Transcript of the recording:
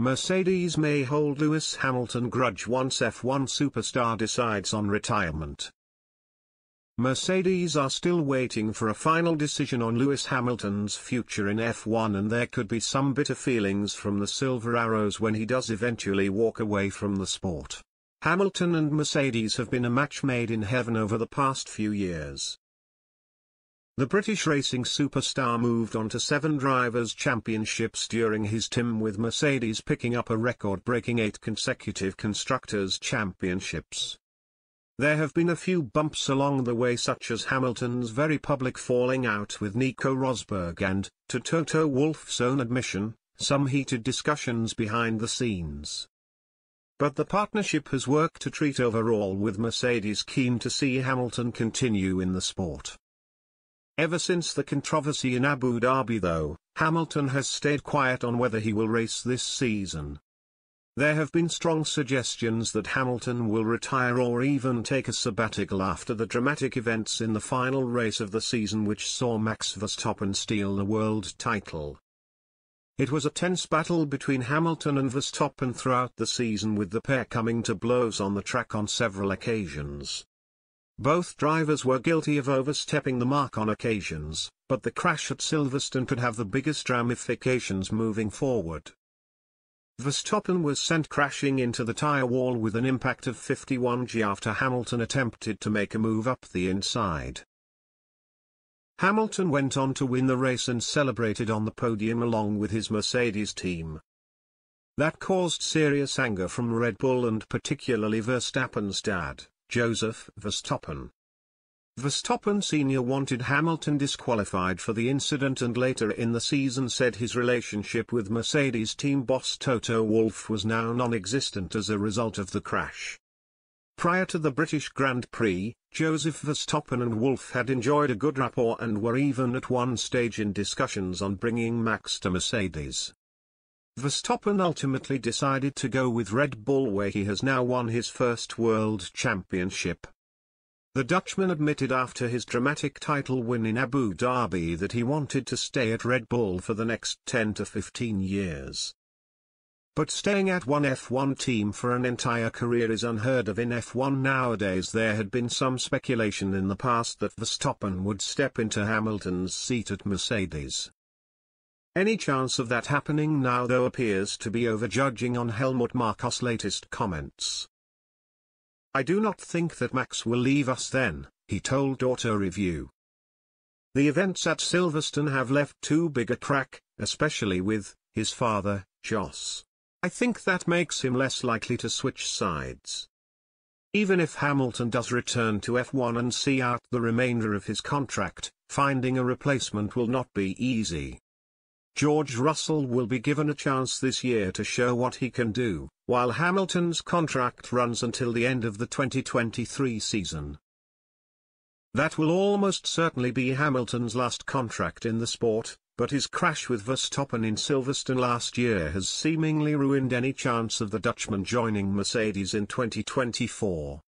Mercedes may hold Lewis Hamilton grudge once F1 superstar decides on retirement. Mercedes are still waiting for a final decision on Lewis Hamilton's future in F1, and there could be some bitter feelings from the Silver Arrows when he does eventually walk away from the sport. Hamilton and Mercedes have been a match made in heaven over the past few years. The British racing superstar moved on to 7 Drivers' Championships during his time with Mercedes, picking up a record-breaking 8 consecutive Constructors' Championships. There have been a few bumps along the way, such as Hamilton's very public falling out with Nico Rosberg and, to Toto Wolff's own admission, some heated discussions behind the scenes. But the partnership has worked to treat overall, with Mercedes keen to see Hamilton continue in the sport. Ever since the controversy in Abu Dhabi though, Hamilton has stayed quiet on whether he will race this season. There have been strong suggestions that Hamilton will retire or even take a sabbatical after the dramatic events in the final race of the season, which saw Max Verstappen steal the world title. It was a tense battle between Hamilton and Verstappen throughout the season, with the pair coming to blows on the track on several occasions. Both drivers were guilty of overstepping the mark on occasions, but the crash at Silverstone could have the biggest ramifications moving forward. Verstappen was sent crashing into the tyre wall with an impact of 51 g after Hamilton attempted to make a move up the inside. Hamilton went on to win the race and celebrated on the podium along with his Mercedes team. That caused serious anger from Red Bull and particularly Verstappen's dad, Joseph Verstappen. Verstappen Sr. wanted Hamilton disqualified for the incident, and later in the season said his relationship with Mercedes team boss Toto Wolff was now non-existent as a result of the crash. Prior to the British Grand Prix, Joseph Verstappen and Wolff had enjoyed a good rapport and were even at one stage in discussions on bringing Max to Mercedes. Verstappen ultimately decided to go with Red Bull, where he has now won his first world championship. The Dutchman admitted after his dramatic title win in Abu Dhabi that he wanted to stay at Red Bull for the next 10 to 15 years. But staying at one F1 team for an entire career is unheard of in F1 nowadays. There had been some speculation in the past that Verstappen would step into Hamilton's seat at Mercedes. Any chance of that happening now though appears to be over, judging on Helmut Marko's latest comments. "I do not think that Max will leave us then," he told Auto Review. "The events at Silverstone have left too big a crack, especially with his father, Jos. I think that makes him less likely to switch sides. Even if Hamilton does return to F1 and see out the remainder of his contract, finding a replacement will not be easy. George Russell will be given a chance this year to show what he can do, while Hamilton's contract runs until the end of the 2023 season. That will almost certainly be Hamilton's last contract in the sport, but his crash with Verstappen in Silverstone last year has seemingly ruined any chance of the Dutchman joining Mercedes in 2024.